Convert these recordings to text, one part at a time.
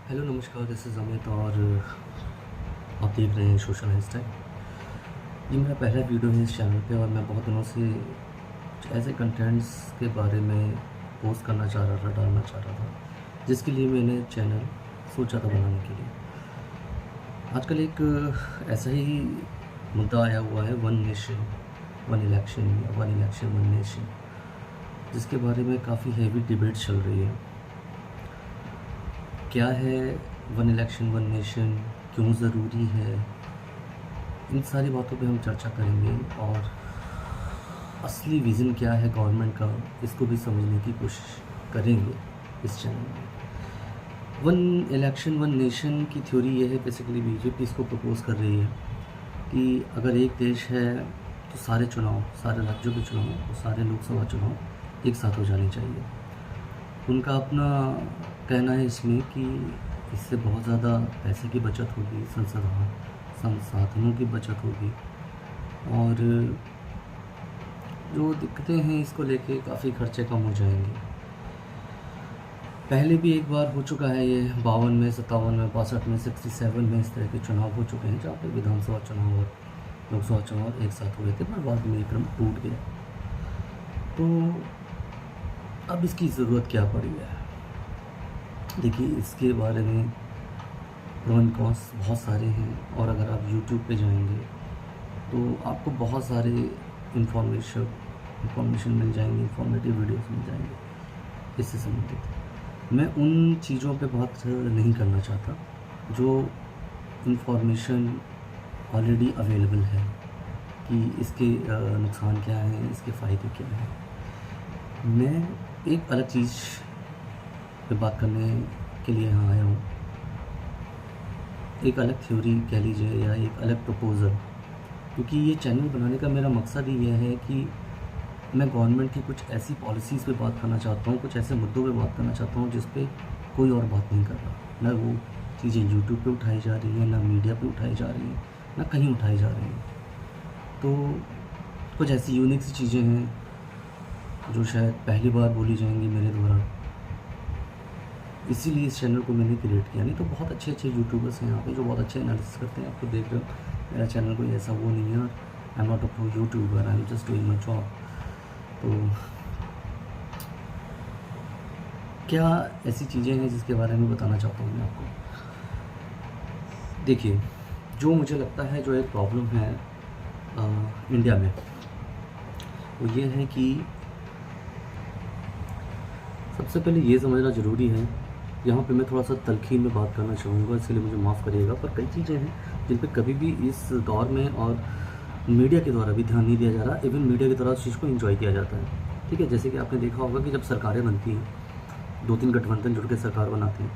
Hello नमस्कार, this is Amit और आप देख रहे हैं सोशल लाइफस्टाइल। ये मेरा पहला वीडियो है इस चैनल पे और मैं बहुत दिनों से कुछ ऐसे कंटेंट्स के बारे में पोस्ट करना चाह रहा था, डालना चाह रहा था, जिसके लिए मैंने चैनल सोचा था बनाने के लिए। आजकल एक ऐसा ही मुद्दा आया हुआ है, वन नेशन वन इलेक्शन या वन इलेक्शन वन नेशन, जिसके बारे में काफ़ी हैवी डिबेट चल रही है। क्या है वन इलेक्शन वन नेशन, क्यों ज़रूरी है, इन सारी बातों पे हम चर्चा करेंगे और असली विज़न क्या है गवर्नमेंट का, इसको भी समझने की कोशिश करेंगे इस चैनल में। वन इलेक्शन वन नेशन की थ्योरी ये है, बेसिकली बीजेपी इसको प्रपोज़ कर रही है कि अगर एक देश है तो सारे चुनाव, सारे राज्यों के चुनाव और सारे लोकसभा चुनाव एक साथ हो जाने चाहिए। उनका अपना कहना है इसमें कि इससे बहुत ज़्यादा पैसे की बचत होगी, संसाधनों की बचत होगी और जो दिक्कतें हैं इसको लेके काफ़ी खर्चे कम हो जाएंगे। पहले भी एक बार हो चुका है ये, 52 में, 57 में, 62 में, 67 में इस तरह के चुनाव हो चुके हैं जहाँ पे विधानसभा चुनाव और लोकसभा चुनाव एक साथ हुए थे, पर बाद में ये क्रम टूट गया। तो अब इसकी ज़रूरत क्या पड़ी है? देखिए, इसके बारे में प्रो एंड कॉन्स बहुत सारे हैं और अगर आप यूट्यूब पे जाएंगे तो आपको बहुत सारे इंफॉर्मेशन मिल जाएंगे, इंफॉर्मेटिव वीडियोस मिल जाएंगे इससे संबंधित। मैं उन चीज़ों पे बात नहीं करना चाहता जो इंफॉर्मेशन ऑलरेडी अवेलेबल है कि इसके नुकसान क्या हैं, इसके फ़ायदे क्या हैं। मैं एक अलग चीज़ पे बात करने के लिए यहाँ आया हूँ, एक अलग थ्योरी कह लीजिए या एक अलग प्रपोज़ल, क्योंकि ये चैनल बनाने का मेरा मकसद ही यह है कि मैं गवर्नमेंट की कुछ ऐसी पॉलिसीज़ पे बात करना चाहता हूँ, कुछ ऐसे मुद्दों पे बात करना चाहता हूँ जिस पे कोई और बात नहीं कर रहा। ना वो चीज़ें यूट्यूब पे उठाई जा रही हैं, ना मीडिया पे उठाई जा रही हैं, ना कहीं उठाई जा रही हैं। तो कुछ ऐसी यूनिक सी चीज़ें हैं जो शायद पहली बार बोली जाएंगी मेरे द्वारा, इसीलिए इस चैनल को मैंने क्रिएट किया। नहीं तो बहुत अच्छे अच्छे यूट्यूबर्स हैं यहाँ पे जो बहुत अच्छे एनालिसिस करते हैं, आपको देख रहे हो। मेरा चैनल कोई ऐसा वो नहीं है, I am not a pro YouTuber, I am just doing my job. तो क्या ऐसी चीज़ें हैं जिसके बारे में बताना चाहता हूँ मैं आपको। देखिए, जो मुझे लगता है जो एक प्रॉब्लम है इंडिया में, वो ये है कि सबसे पहले ये समझना ज़रूरी है, यहाँ पे मैं थोड़ा सा तलखी में बात करना चाहूँगा, इसके लिए मुझे माफ़ करिएगा, पर कई चीज़ें हैं जिन पे कभी भी इस दौर में और मीडिया के द्वारा भी ध्यान नहीं दिया जा रहा। इवन मीडिया के द्वारा उस चीज़ को एंजॉय किया जाता है। ठीक है, जैसे कि आपने देखा होगा कि जब सरकारें बनती हैं, 2-3 गठबंधन जुड़ के सरकार बनाते हैं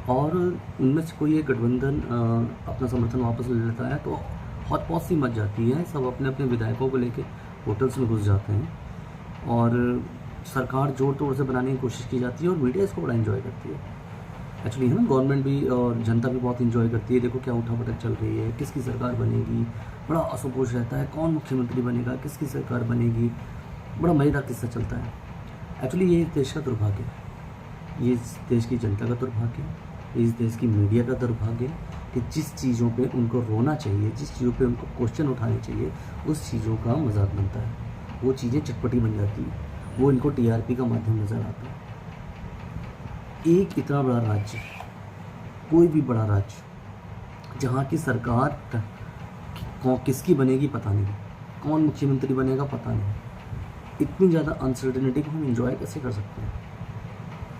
और उनमें से कोई एक गठबंधन अपना समर्थन वापस ले लेता है तो हौच पौच सी मच जाती है, सब अपने अपने विधायकों को लेके होटल्स में घुस जाते हैं और सरकार जोर तोड़ से बनाने की कोशिश की जाती है और मीडिया इसको बड़ा एंजॉय करती है। एक्चुअली है ना, गवर्नमेंट भी और जनता भी बहुत एंजॉय करती है। देखो क्या उठापटक चल रही है, किसकी सरकार बनेगी, बड़ा असंतोष रहता है, कौन मुख्यमंत्री बनेगा, किसकी सरकार बनेगी, बड़ा मज़ेदार किस्सा चलता है। एक्चुअली ये इस देश का दुर्भाग्य है, ये इस देश की जनता का दुर्भाग्य है, इस देश की मीडिया का दुर्भाग्य है कि जिस चीज़ों पे उनको रोना चाहिए, जिस चीज़ों पे उनको क्वेश्चन उठाने चाहिए, उस चीज़ों का मजाक बनता है, वो चीज़ें चटपटी बन जाती हैं, वो इनको टीआरपी का माध्यम नज़र आता है। एक इतना बड़ा राज्य, कोई भी बड़ा राज्य जहाँ की सरकार किसकी बनेगी पता नहीं, कौन मुख्यमंत्री बनेगा पता नहीं, इतनी ज़्यादा अनसर्टेनिटी को हम एंजॉय कैसे कर सकते हैं?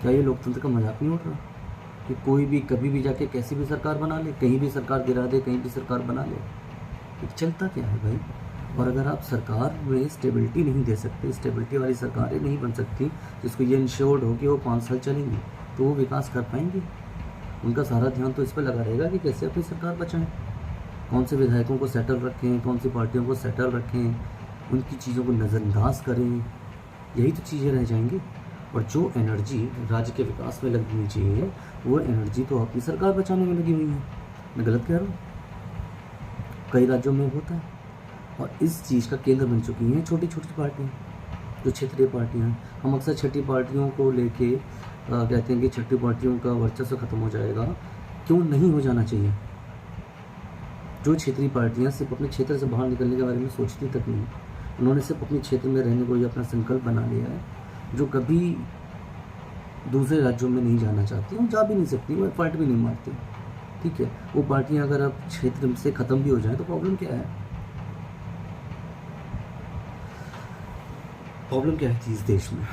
क्या ये लोकतंत्र का मजाक नहीं उठ रहा कि कोई भी कभी भी जाके कैसी भी सरकार बना ले, कहीं भी सरकार गिरा दे, कहीं भी सरकार बना ले? ये चलता क्या है भाई? और अगर आप सरकार में स्टेबिलिटी नहीं दे सकते, स्टेबिलिटी वाली सरकारें नहीं बन सकती जिसको ये इंश्योर्ड हो कि वो 5 साल चलेंगी, तो वो विकास कर पाएंगे? उनका सारा ध्यान तो इस पर लगा रहेगा कि कैसे अपनी सरकार बचाएं, कौन से विधायकों को सेटल रखें, कौन सी पार्टियों को सेटल रखें, उनकी चीज़ों को नज़रअंदाज करें, यही तो चीज़ें रह जाएंगी। और जो एनर्जी राज्य के विकास में लगनी चाहिए, वो एनर्जी तो अपनी सरकार बचाने में लगी हुई है। मैं गलत कह रहा हूँ? कई राज्यों में होता है और इस चीज़ का केंद्र बन चुकी हैं छोटी छोटी पार्टियाँ, जो क्षेत्रीय पार्टियाँ। हम अक्सर छठी पार्टियों को लेके कहते हैं कि छठी पार्टियों का वर्चस्व खत्म हो जाएगा। क्यों नहीं हो जाना चाहिए? जो क्षेत्रीय पार्टियां सिर्फ अपने क्षेत्र से बाहर निकलने के बारे में सोचती तक नहीं, उन्होंने सिर्फ अपने क्षेत्र में रहने को ही अपना संकल्प बना लिया है, जो कभी दूसरे राज्यों में नहीं जाना चाहती, वो जा भी नहीं सकती, वो एफर्ट भी नहीं मारती। ठीक है, वो पार्टियां अगर अब क्षेत्र से ख़त्म भी हो जाए तो प्रॉब्लम क्या है? प्रॉब्लम क्या है थी इस देश में?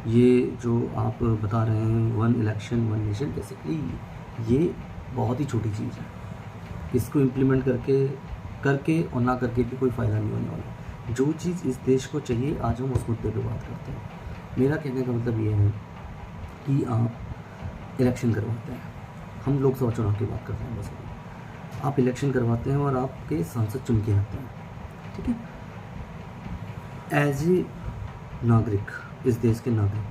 ये जो आप बता रहे हैं one election one nation, basically ये बहुत ही छोटी चीज़ है। इसको इम्प्लीमेंट करके और ना करके भी कोई फ़ायदा नहीं होने वाला। जो चीज़ इस देश को चाहिए, आज हम उस मुद्दे पे बात करते हैं। मेरा कहने का मतलब ये है कि आप इलेक्शन करवाते हैं, हम लोकसभा चुनाव की बात करते हैं बस, आप इलेक्शन करवाते हैं और आपके सांसद चुन के आते हैं। ठीक है, एज ए नागरिक, इस देश के नागरिक,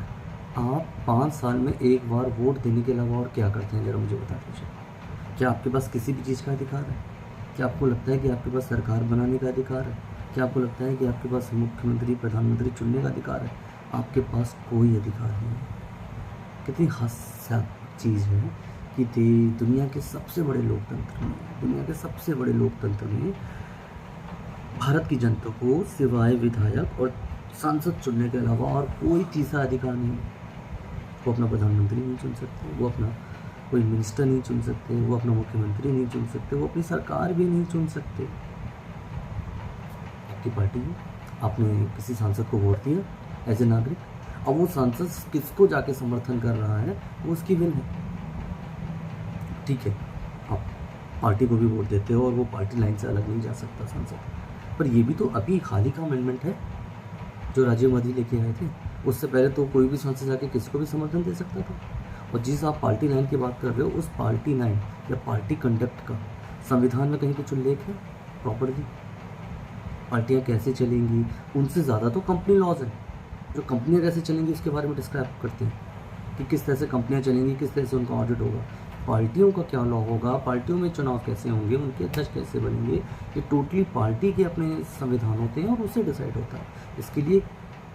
आप 5 साल में एक बार वोट देने के अलावा और क्या करते हैं, ज़रा मुझे बता दीजिए। क्या आपके पास किसी भी चीज़ का अधिकार है? क्या आपको लगता है कि आपके पास सरकार बनाने का अधिकार है? क्या आपको लगता है कि आपके पास मुख्यमंत्री प्रधानमंत्री चुनने का अधिकार है? आपके पास कोई अधिकार नहीं है। कितनी हास्यास्पद चीज़ है कि दुनिया के सबसे बड़े लोकतंत्र में भारत की जनता को सिवाय विधायक और सांसद चुनने के अलावा और कोई तीसरा अधिकार नहीं है। वो अपना प्रधानमंत्री नहीं चुन सकते, वो अपना कोई मिनिस्टर नहीं चुन सकते, वो अपना मुख्यमंत्री नहीं चुन सकते, वो अपनी सरकार भी नहीं चुन सकते। आपकी पार्टी है, आपने किसी सांसद को वोट दिया एज ए नागरिक, अब वो सांसद किसको जाके समर्थन कर रहा है वो उसकी विल है। ठीक है, आप पार्टी को भी वोट देते हो और वो पार्टी लाइन से अलग नहीं जा सकता सांसद, पर ये भी तो अभी हाल ही का अमेंडमेंट है जो राजीव गांधी लेके आए थे। उससे पहले तो कोई भी सांसद जाके किसी को भी समर्थन दे सकता था। और जिस आप पार्टी लाइन की बात कर रहे हो, उस पार्टी लाइन या पार्टी कंडक्ट का संविधान में कहीं कुछ उल्लेख है प्रॉपरली? पार्टियां कैसे चलेंगी, उनसे ज़्यादा तो कंपनी लॉज है। जो कंपनियां कैसे चलेंगी उसके बारे में डिस्क्राइब करते हैं कि किस तरह से कंपनियां चलेंगी, किस तरह से उनका ऑडिट होगा, पार्टियों का क्या लॉ होगा, पार्टियों में चुनाव कैसे होंगे, उनके अध्यक्ष कैसे बनेंगे, ये टोटली पार्टी के अपने संविधान होते हैं और उससे डिसाइड होता है। इसके लिए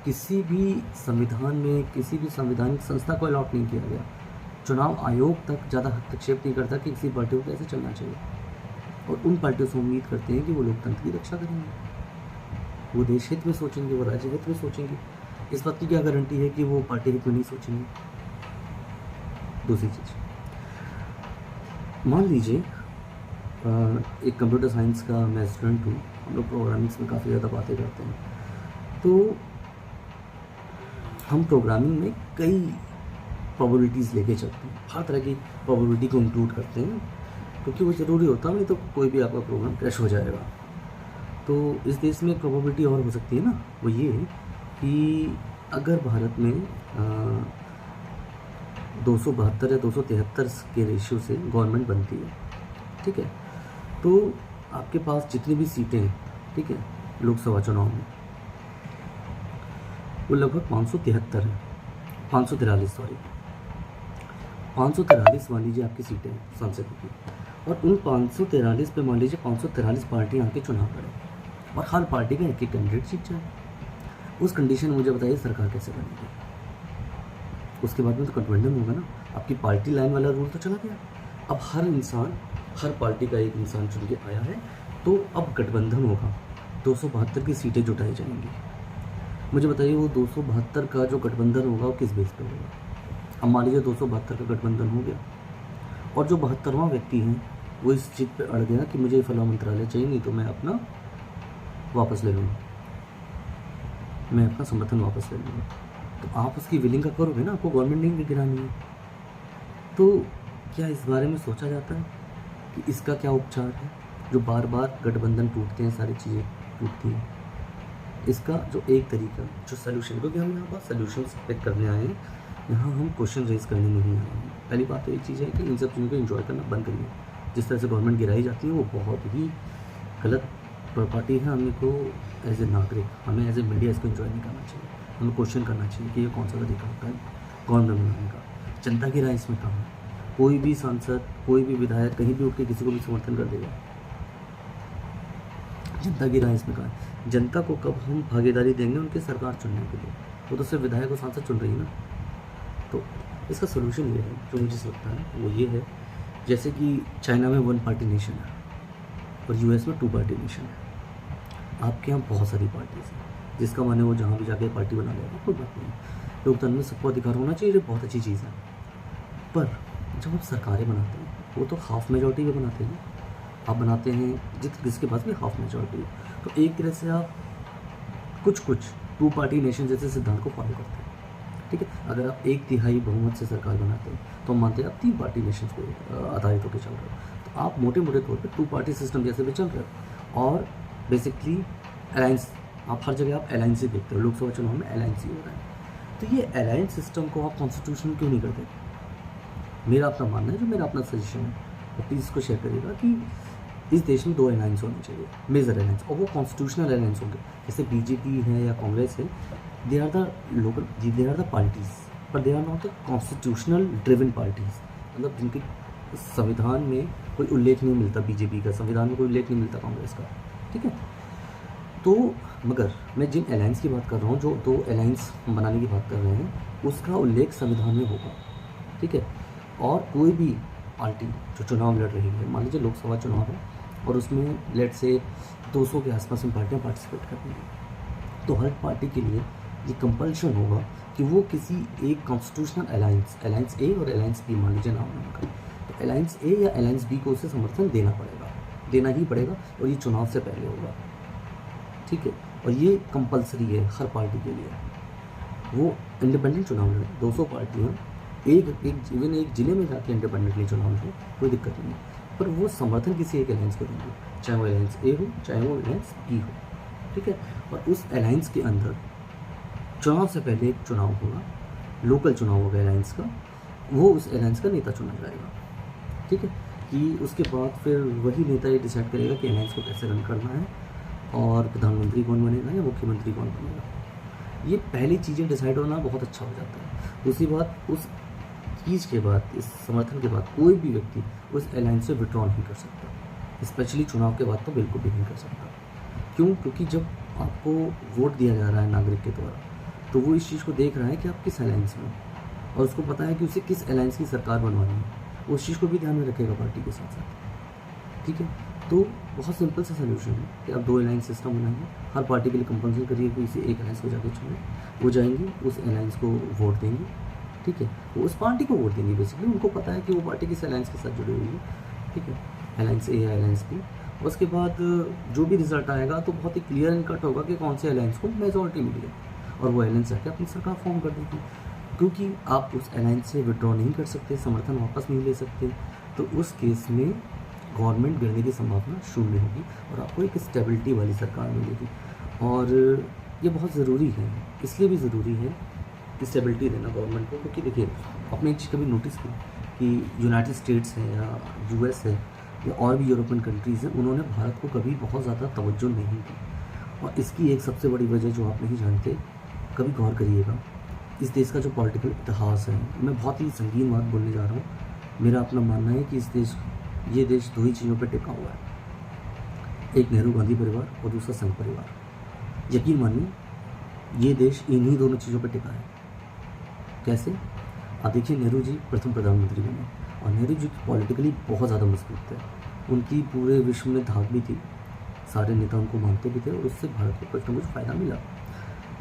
किसी भी संविधान में किसी भी संवैधानिक संस्था को अलॉट नहीं किया गया। चुनाव आयोग तक ज़्यादा हस्तक्षेप नहीं करता कि किसी पार्टी को कैसे चलना चाहिए, और उन पार्टियों से उम्मीद करते हैं कि वो लोकतंत्र की रक्षा करेंगे, वो देश हित में सोचेंगे, वो राज्य हित में सोचेंगे। इस बात की क्या गारंटी है कि वो पार्टी हित में नहीं सोचेंगे? दूसरी चीज़, मान लीजिए एक कंप्यूटर साइंस का मैं स्टूडेंट हूँ, हम लोग प्रोग्रामिंग्स में काफ़ी ज़्यादा बातें करते हैं, तो हम प्रोग्रामिंग में कई प्रोबेबिलिटीज़ लेके चलते हैं, हर तरह की प्रोबेबिलिटी को इंक्लूड करते हैं, क्योंकि वो ज़रूरी होता है, नहीं तो कोई भी आपका प्रोग्राम क्रैश हो जाएगा। तो इस देश में एक प्रोबेबिलिटी और हो सकती है ना, वो ये कि अगर भारत में 272 या 273 के रेशियो से गवर्नमेंट बनती है, ठीक है, तो आपके पास जितनी भी सीटें हैं, ठीक है, लोकसभा चुनाव में, वो लगभग 543 है, 543 मान लीजिए आपकी सीटें हैं सांसद की, और उन 543 पे मान लीजिए 543 पार्टियाँ आके चुनाव लड़ें और हर पार्टी का एक कैंडिडेट जीत जाए। उस कंडीशन में मुझे बताइए सरकार कैसे बनेगी? उसके बाद में तो गठबंधन होगा ना। आपकी पार्टी लाइन वाला रूल तो चला गया, अब हर पार्टी का एक इंसान चुन के आया है, तो अब गठबंधन होगा, 272 की सीटें जुटाई जाएंगी। मुझे बताइए वो 272 का जो गठबंधन होगा वो किस बेस पर होगा? अब मान लीजिए 272 का गठबंधन हो गया और जो 72वां व्यक्ति है वो इस चीज़ पे अड़ गया कि मुझे फला मंत्रालय चाहिए, नहीं तो मैं अपना वापस ले लूँगा, मैं अपना समर्थन वापस ले लूँगा। तो आप उसकी विलिंग का करोगे ना, आपको गवर्नमेंट नहीं गिरानी है। तो क्या इस बारे में सोचा जाता है कि इसका क्या उपचार है? जो बार बार गठबंधन टूटते हैं, सारी चीज़ें टूटती हैं, इसका जो एक तरीका, जो सोल्यूशन, क्योंकि हम यहाँ पर सोल्यूशन पिक करने आए हैं, यहाँ हम क्वेश्चन रेज करने नहीं आए हैं। पहली बात तो ये चीज़ है कि इन सब चीज़ों को एंजॉय करना बंद करिए। जिस तरह से गवर्नमेंट गिराई जाती है वो बहुत ही गलत प्रॉपर्टी है। हमें को एज ए नागरिक, हमें एज ए मीडिया इसको एंजॉय नहीं करना चाहिए। हमें क्वेश्चन करना चाहिए कि ये कौन सा तरीका होता है गवर्नमेंट बनाने का। जनता की राय इसमें कहाँ है? कोई भी सांसद, कोई भी विधायक कहीं भी उठ के किसी को भी समर्थन कर देगा। जनता की राय इसमें कहाँ है? जनता को कब हम भागीदारी देंगे उनकी सरकार चुनने के लिए? वो तो सिर्फ विधायक और सांसद चुन रही है ना। तो इसका सोल्यूशन ये है जो मुझे लगता है वो ये है, जैसे कि चाइना में 1 पार्टी नेशन है और यूएस में 2 पार्टी नेशन है। आपके यहाँ बहुत सारी पार्टीज हैं, जिसका माने वो जहाँ भी जाके पार्टी बना लेगा, कोई बात नहीं। लोकतंत्र में सबको अधिकार होना चाहिए, ये बहुत अच्छी चीज़ है। पर जब आप सरकारें बनाते हैं वो तो हाफ मेजॉरिटी में बनाते हैं। आप बनाते हैं जिसके पास भी हाफ मेजॉरिटी हो, तो एक तरह से आप कुछ 2 पार्टी नेशन जैसे सिद्धांत को फॉलो करते हैं। ठीक है, अगर आप 1/3 बहुमत से सरकार बनाते हैं तो हम मानते हैं आप 3 पार्टी नेशन को आधारित होकर चल रहे हो। तो आप मोटे तौर पर 2 पार्टी सिस्टम जैसे भी चल रहे हो, और बेसिकली अलायंस, आप हर जगह आप अलायंस ही देखते हो, लोकसभा चुनाव में अलायंस ही हो रहा है। तो ये अलायंस सिस्टम को आप कॉन्स्टिट्यूशन क्यों नहीं करते? मेरा अपना मानना है, जो मेरा अपना सजेशन है, तो प्लीज़ इसको शेयर करिएगा कि इस देश में 2 अलायंस होने चाहिए, मेजर अलायंस, और वो कॉन्स्टिट्यूशनल अलायंस होंगे। जैसे बीजेपी है या कांग्रेस है, दे आर द पार्टीज, पर they are not the constitutional driven parties. मतलब जिनके संविधान में कोई उल्लेख नहीं मिलता, बीजेपी का संविधान में कोई उल्लेख नहीं मिलता, कांग्रेस का। ठीक है, तो मगर मैं जिन अलायंस की बात कर रहा हूँ, जो 2 अलायंस बनाने की बात कर रहे हैं, उसका उल्लेख संविधान में होगा। ठीक है, और कोई भी पार्टी जो चुनाव लड़ रही है, मान लीजिए लोकसभा चुनाव है और उसमें लेट से 200 के आसपास में पार्टियाँ पार्टिसिपेट कर रही हैं, तो हर पार्टी के लिए ये कंपल्शन होगा कि वो किसी एक कॉन्स्टिट्यूशनल अलायंस ए और अलायंस बी, मान लीजिए नाम उनका, तो अलायंस ए या अलायंस बी को उसे समर्थन देना ही पड़ेगा, और ये चुनाव से पहले होगा। ठीक है, और ये कंपलसरी है हर पार्टी के लिए। वो इंडिपेंडेंट चुनाव लड़े, 200 पार्टियाँ इवन एक जिले में जाके इंडिपेंडेंटली चुनाव लड़े, कोई दिक्कत नहीं है, पर वो समर्थन किसी एक अलायंस को देंगे, चाहे वो अलायंस ए हो चाहे वो अलायंस बी हो। ठीक है, और उस अलायंस के अंदर चुनाव से पहले एक चुनाव होगा, लोकल चुनाव होगा अलायंस का, वो उस अलायंस का नेता चुना जाएगा। ठीक है, कि उसके बाद फिर वही नेता ये डिसाइड करेगा कि अलायंस को कैसे रन करना है, और प्रधानमंत्री कौन बनेगा या मुख्यमंत्री कौन बनेगा। ये पहली चीज़ें डिसाइड होना बहुत अच्छा हो जाता है। दूसरी बात, उस चीज़ के बाद, इस समर्थन के बाद कोई भी व्यक्ति उस अलायंस से विड्रॉ नहीं कर सकता, स्पेशली चुनाव के बाद तो बिल्कुल भी नहीं कर सकता। क्यों? क्योंकि जब आपको वोट दिया जा रहा है नागरिक के द्वारा, तो वो इस चीज़ को देख रहा है कि आप किस अलायंस में, और उसको पता है कि उसे किस अलायंस की सरकार बनवानी है, उस चीज़ को भी ध्यान में रखेगा पार्टी के साथ साथ। ठीक है, तो बहुत सिंपल सा सोल्यूशन है कि आप 2 अलायंस सिस्टम बनाएंगे, हर पार्टी के लिए कंपल्सरी करिए कि इसे एक अलायंस को जाके चुने, वो जाएंगे उस अलायंस को वोट देंगे। ठीक है, वो उस पार्टी को वोट देंगे, बेसिकली उनको पता है कि वो पार्टी किस अलायंस के साथ जुड़ी हुई है। ठीक है, अलायंस ए या अलायंस बी, उसके बाद जो भी रिजल्ट आएगा तो बहुत ही क्लियर एंड कट होगा कि कौन से अलायंस को मेजॉरिटी मिली है, और वो अलायंस जाके अपनी सरकार फॉर्म कर देगी। क्योंकि आप उस अलायंस से विड्रॉ नहीं कर सकते, समर्थन वापस नहीं ले सकते, तो उस केस में गवर्नमेंट गिरने की संभावना शून्य होगी और आपको एक स्टेबिलिटी वाली सरकार मिलेगी। और ये बहुत ज़रूरी है, इसलिए भी ज़रूरी है कि स्टेबिलिटी देना गवर्नमेंट को, क्योंकि देखिए आपने एक चीज़ कभी नोटिस की कि यूनाइटेड स्टेट्स है या यूएस है या और भी यूरोपियन कंट्रीज़ हैं, उन्होंने भारत को कभी बहुत ज़्यादा तवज्जो नहीं दी। और इसकी एक सबसे बड़ी वजह जो आप नहीं जानते, कभी गौर करिएगा, इस देश का जो पॉलिटिकल इतिहास है, मैं बहुत ही संगीन बात बोलने जा रहा हूँ। मेरा अपना मानना है कि ये देश 2 ही चीज़ों पर टिका हुआ है, एक नेहरू गांधी परिवार और दूसरा संघ परिवार। यकीन मानिए ये देश इन्हीं दोनों चीज़ों पर टिका है। कैसे? आप देखिए, नेहरू जी प्रथम प्रधानमंत्री बने, और नेहरू जी पॉलिटिकली बहुत ज़्यादा मजबूत थे, उनकी पूरे विश्व में धाक भी थी, सारे नेता उनको मानते भी थे, और उससे भारत को कुछ न कुछ फ़ायदा मिला।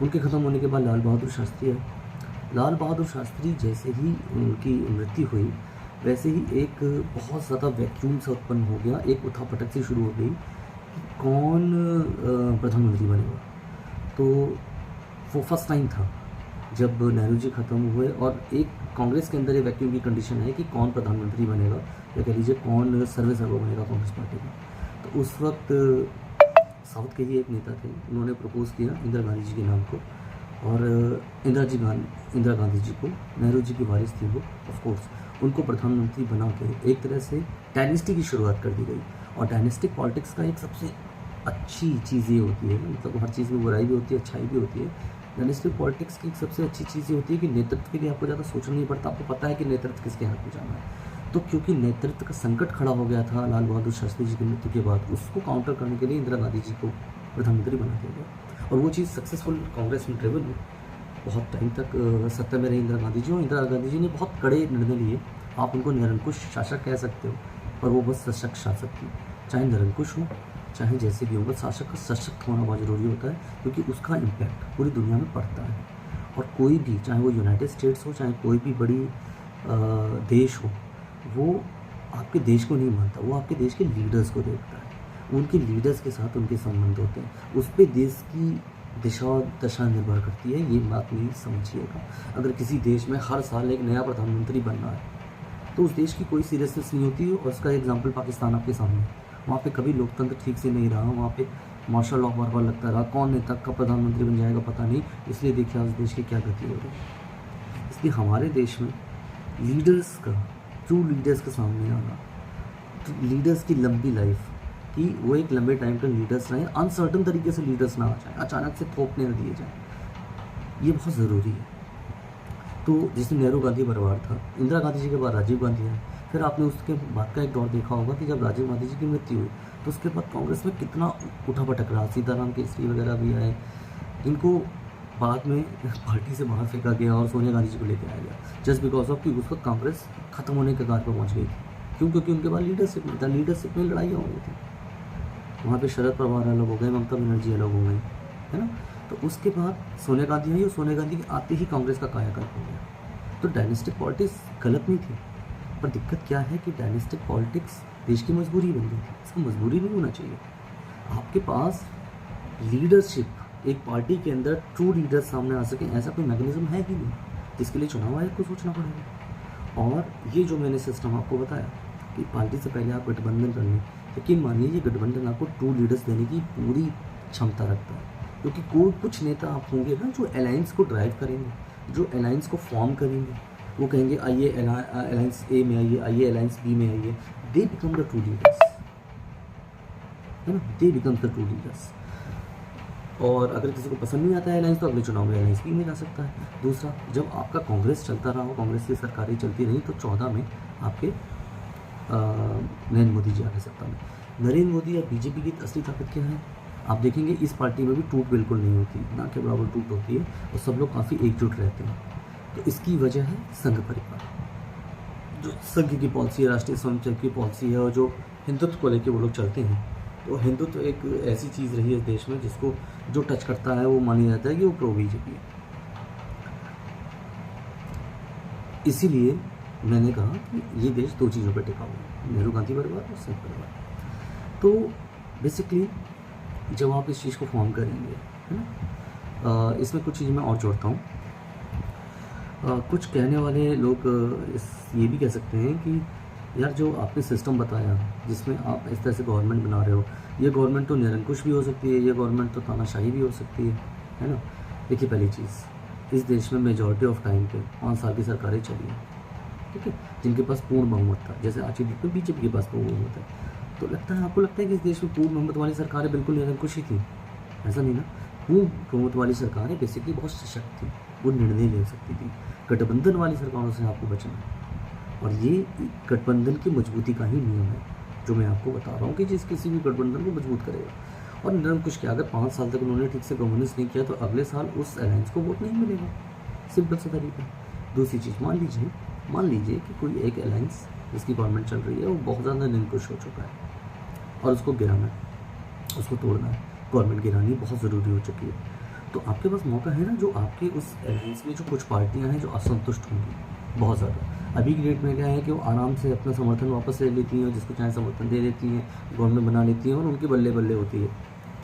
उनके ख़त्म होने के बाद लाल बहादुर शास्त्री है। लाल बहादुर शास्त्री जैसे ही उनकी मृत्यु हुई, वैसे ही एक बहुत ज़्यादा वैक्यूम सा उत्पन्न हो गया, एक उठापटक से शुरू हो गई कि कौन प्रधानमंत्री बनेगा। तो वो फर्स्ट टाइम था जब नेहरू जी ख़त्म हुए और एक कांग्रेस के अंदर ये वैक्यूम की कंडीशन है कि कौन प्रधानमंत्री बनेगा, या कह लीजिए कौन सर्वेसर्वा बनेगा कांग्रेस पार्टी में। तो उस वक्त साउथ के ही एक नेता थे, उन्होंने प्रपोज़ किया इंदिरा गांधी जी के नाम को, और इंदिरा गांधी जी को, नेहरू जी की वारिस थी वो, ऑफ कोर्स उनको प्रधानमंत्री बना के एक तरह से डायनेस्टी की शुरुआत कर दी गई। और डायनेस्टिक पॉलिटिक्स का एक सबसे अच्छी चीज़ ये होती है, मतलब हर चीज़ में बुराई भी होती है, अच्छाई भी होती है। डायनेस्टिक पॉलिटिक्स की एक सबसे अच्छी चीज़ ये होती है कि नेतृत्व के लिए आपको ज़्यादा सोचना नहीं पड़ता, आपको पता है कि नेतृत्व किसके हाथ में जाना है। तो क्योंकि नेतृत्व का संकट खड़ा हो गया था लाल बहादुर शास्त्री जी की मृत्यु के बाद, उसको काउंटर करने के लिए इंदिरा गांधी जी को प्रधानमंत्री बना दिया गया, और वो चीज़ सक्सेसफुल कांग्रेस में ड्रिवन हुई। बहुत टाइम तक सत्ता में रही इंदिरा गांधी जी, और इंदिरा गांधी जी ने बहुत कड़े निर्णय लिए। आप उनको निरंकुश शासक कह सकते हो, पर वो बस सशक्त शासक थी। चाहे निरंकुश हो, चाहे जैसे भी हो, बस शासक का सशक्त होना बहुत ज़रूरी होता है, क्योंकि उसका इम्पैक्ट पूरी दुनिया में पड़ता है। और कोई भी, चाहे वो यूनाइटेड स्टेट्स हो, चाहे कोई भी बड़ी देश हो, वो आपके देश को नहीं मानता, वो आपके देश के लीडर्स को देखता है। उनके लीडर्स के साथ उनके संबंध होते हैं, उस पर देश की दिशा और दशा निर्भर करती है। ये बात नहीं समझिएगा। अगर किसी देश में हर साल एक नया प्रधानमंत्री बन रहा है, तो उस देश की कोई सीरियसनेस नहीं होती है। और उसका एग्जाम्पल पाकिस्तान आपके सामने, वहाँ पे कभी लोकतंत्र ठीक से नहीं रहा, वहाँ पे मार्शल लॉ बार बार लगता रहा, कौन नेता कब प्रधानमंत्री बन जाएगा पता नहीं। इसलिए देखिए आज देश की क्या गति हो रही है। इसलिए हमारे देश में लीडर्स का, ट्रू लीडर्स के सामने आना, तो लीडर्स की लंबी लाइफ, कि वो एक लंबे टाइम तक लीडर्स रहें, अनसर्टन तरीके से लीडर्स ना आ जाए, अचानक से थोपने न दिए जाए, ये बहुत ज़रूरी है। तो जैसे नेहरू गांधी परिवार था, इंदिरा गांधी जी के बाद राजीव गांधी है, फिर आपने उसके बाद का एक दौर देखा होगा कि जब राजीव गांधी जी की मृत्यु हुई, तो उसके बाद कांग्रेस में कितना उठा पटक रहा, सीताराम केसरी वगैरह भी आए, इनको बाद में पार्टी से बाहर फेंका गया और सोनिया गांधी जी को लेकर आया गया, जस्ट बिकॉज ऑफ कि उस वक्त कांग्रेस खत्म होने के कगार पर पहुँच गई थी। क्यों? क्योंकि उनके पास लीडरशिप नहीं था, लीडरशिप में लड़ाइयाँ हो गई थी। वहाँ पे शरद पवार अलग हो गए, ममता बनर्जी अलग हो गई, है ना। तो उसके बाद सोनिया गांधी आई, और सोनिया गांधी के आते ही कांग्रेस का कायाकल्प हो गया। तो डायनेस्टिक पॉलिटिक्स गलत नहीं थी, पर दिक्कत क्या है कि डायनेस्टिक पॉलिटिक्स देश की मजबूरी बन गई थी। इसका मजबूरी नहीं होना चाहिए। आपके पास लीडरशिप, एक पार्टी के अंदर ट्रू लीडर सामने आ सके, ऐसा कोई मैकेनिज्म है ही नहीं, जिसके लिए चुनाव आयोग को सोचना पड़ेगा। और ये जो मैंने सिस्टम आपको बताया कि पार्टी से पहले आप गठबंधन कर लें, यकीन मानिए ये गठबंधन आपको ट्रू लीडर्स देने की पूरी क्षमता रखता है। क्योंकि कोई कुछ नेता आप होंगे ना जो अलायंस को ड्राइव करेंगे, जो अलायंस को फॉर्म करेंगे, वो कहेंगे आइए अलायंस ए में आइए, आइए अलायंस बी में आइए, they become the true leaders, है ना, they become the true leaders. और अगर किसी को पसंद नहीं आता है अलायंस, तो अगले चुनाव में अलायंस बी में जा सकता है। दूसरा, जब आपका कांग्रेस चलता रहा हो, कांग्रेस की सरकारें चलती रही, तो 14 में आपके नरेंद्र मोदी जी आ गए सत्ता में। नरेंद्र मोदी या बीजेपी की असली ताकत क्या है? आप देखेंगे इस पार्टी में भी टूट बिल्कुल नहीं होती, ना के बराबर टूट होती है, और सब लोग काफ़ी एकजुट रहते हैं। तो इसकी वजह है संघ परिवार, जो संघ की पॉलिसी है, राष्ट्रीय स्वयंसेवक की पॉलिसी है, और जो हिंदुत्व को लेकर वो लोग चलते हैं। तो हिंदुत्व एक ऐसी चीज़ रही है देश में जिसको जो टच करता है वो माना जाता है कि वो प्रो बीजेपी है। इसीलिए मैंने कहा कि ये देश दो चीज़ों पर टिका हुआ है, नेहरू गांधी परिवार और संघ परिवार। तो बेसिकली जब आप इस चीज़ को फॉर्म करेंगे, है ना, इसमें कुछ चीज़ मैं और जोड़ता हूँ। कुछ कहने वाले लोग ये भी कह सकते हैं कि यार जो आपने सिस्टम बताया जिसमें आप इस तरह से गवर्नमेंट बना रहे हो, ये गवर्नमेंट तो निरंकुश भी हो सकती है, ये गवर्नमेंट तो तानाशाही भी हो सकती है ना। देखिए पहली चीज़, इस देश में मेजॉरिटी ऑफ टाइम पे 5 साल की सरकारें चली हैं, ठीक है, जिनके पास पूर्ण बहुमत था। जैसे आज के दिन में बीजेपी के पास पूर्ण बहुमत है, तो लगता है आपको लगता है कि इस देश में पूर्ण बहुमत वाली सरकारें बिल्कुल निरंकुश ही थी? ऐसा नहीं ना। पूर्ण बहुमत वाली सरकारें बेसिकली बहुत सशक्त थी, वो निर्णय ले सकती थी। गठबंधन वाली सरकारों से आपको बचना है, और ये गठबंधन की मजबूती का ही नियम है जो मैं आपको बता रहा हूँ कि जिस किसी भी गठबंधन को मजबूत करेगा। और निरंकुश क्या, अगर 5 साल तक उन्होंने ठीक से गवर्नेंस नहीं किया तो अगले साल उस अलायंस को वोट नहीं मिलेगा, सिंपल सा तरीका। दूसरी चीज़, मान लीजिए कि कोई एक अलायंस जिसकी गवर्नमेंट चल रही है वो बहुत ज़्यादा निरंकुश हो चुका है और उसको गिराना है, उसको तोड़ना है, गवर्नमेंट गिरानी बहुत ज़रूरी हो चुकी है। तो आपके पास मौका है ना, जो आपके उस अलायंस में जो कुछ पार्टियां हैं जो असंतुष्ट होंगी बहुत ज़्यादा। अभी की डेट में क्या है कि वो आराम से अपना समर्थन वापस ले लेती हैं, जिसको चाहे समर्थन दे देती हैं, गवर्नमेंट बना लेती हैं और उनकी बल्ले बल्ले होती है,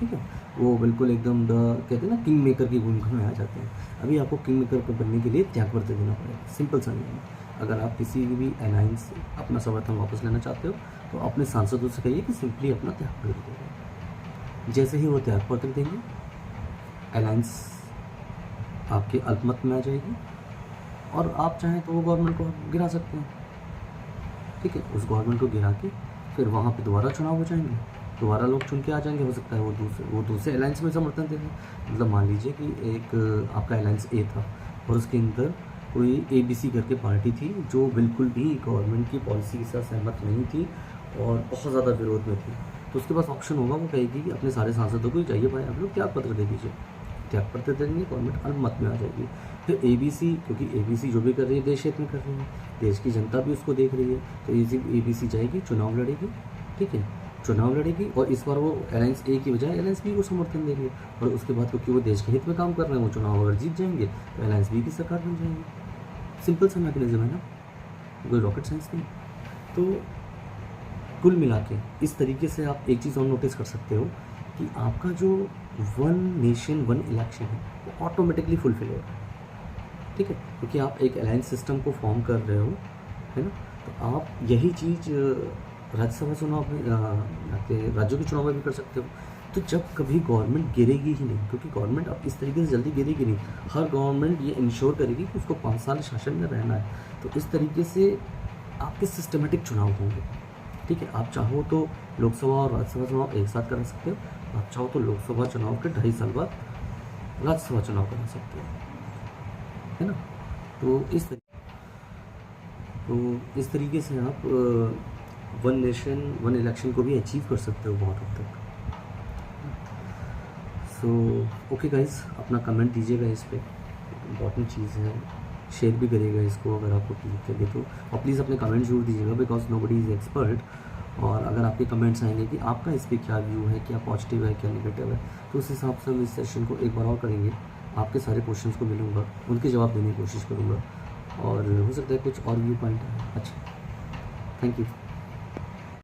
ठीक है। वो बिल्कुल एकदम कहते हैं ना किंग मेकर की भूमिका में आ जाते हैं। अभी आपको किंग मेकर को बनने के लिए त्यागपत्र देना पड़ेगा, सिंपल सा नियम है। अगर आप किसी भी अलायंस से अपना समर्थन वापस लेना चाहते हो तो अपने सांसदों से कहिए कि सिंपली अपना त्यागपत्र देंगे। जैसे ही वो त्यागपत्र देंगे, अलायंस आपके अल्पमत में आ जाएगी और आप चाहें तो वो गवर्नमेंट को गिरा सकते हैं, ठीक है। उस गवर्नमेंट को गिरा के फिर वहाँ पे दोबारा चुनाव हो जाएंगे, दोबारा लोग चुन के आ जाएंगे। हो सकता है वो दूसरे अलायंस में समर्थन दे दें। मतलब मान लीजिए कि एक आपका अलायंस ए था और उसके अंदर कोई ABC करके पार्टी थी जो बिल्कुल भी गवर्नमेंट की पॉलिसी के साथ सहमत नहीं थी और बहुत ज़्यादा विरोध में थी। तो उसके पास ऑप्शन होगा, वो कहेगी कि अपने सारे सांसदों को जाइए भाई आप लोग त्यागपत्र दे दीजिए, त्याग पर दे देंगे, गवर्नमेंट अल्पमत में आ जाएगी। फिर ABC, क्योंकि ABC जो भी कर रही है देश हित में कर रही है, देश की जनता भी उसको देख रही है, तो ABC जाएगी, चुनाव लड़ेगी, ठीक है, चुनाव लड़ेगी और इस बार वो अलायंस ए की बजाय अलायंस बी को समर्थन देंगे। और उसके बाद क्योंकि वो देश के हित में काम कर रहे हैं, वो चुनाव अगर जीत जाएंगे तो अलायंस बी की सरकार बन जाएगी। सिंपल सा मैकेनिज्म है ना, कोई रॉकेट साइंस नहीं। तो कुल मिला के इस तरीके से आप एक चीज़ और नोटिस कर सकते हो कि आपका जो वन नेशन वन इलेक्शन है वो ऑटोमेटिकली फुलफिल होगा, ठीक है, क्योंकि आप एक अलायंस सिस्टम को फॉर्म कर रहे हो, है ना। तो आप यही चीज़ राज्यसभा चुनाव में आपके राज्यों के चुनाव में भी कर सकते हो। तो जब कभी गवर्नमेंट गिरेगी ही नहीं, क्योंकि गवर्नमेंट अब इस तरीके से जल्दी गिरेगी नहीं, हर गवर्नमेंट ये इंश्योर करेगी कि उसको 5 साल शासन में रहना है। तो इस तरीके से आपके सिस्टमेटिक चुनाव होंगे, ठीक है। आप चाहो तो लोकसभा और राज्यसभा चुनाव एक साथ करा सकते हो, आप चाहो तो लोकसभा चुनाव के 2.5 साल बाद राज्यसभा चुनाव करा सकते हो, है ना। तो इस तरीके से आप वन नेशन वन इलेक्शन को भी अचीव कर सकते हो बहुत हद तक। सो ओके गाइस, अपना कमेंट दीजिएगा इस पर, इम्पॉर्टेंट चीज़ है, शेयर भी करिएगा इसको अगर आपको ठीक लगे तो, और प्लीज़ अपने कमेंट जरूर दीजिएगा, बिकॉज नोबडी इज़ एक्सपर्ट। और अगर आपके कमेंट्स आएंगे कि आपका इस पर क्या व्यू है, क्या पॉजिटिव है, क्या नेगेटिव है, तो उस हिसाब से हम इस सेशन को एक बार और करेंगे। आपके सारे क्वेश्चंस को मिलूँगा, उनके जवाब देने की कोशिश करूँगा, और हो सकता है कुछ और व्यू पॉइंट है। अच्छा, थैंक यू।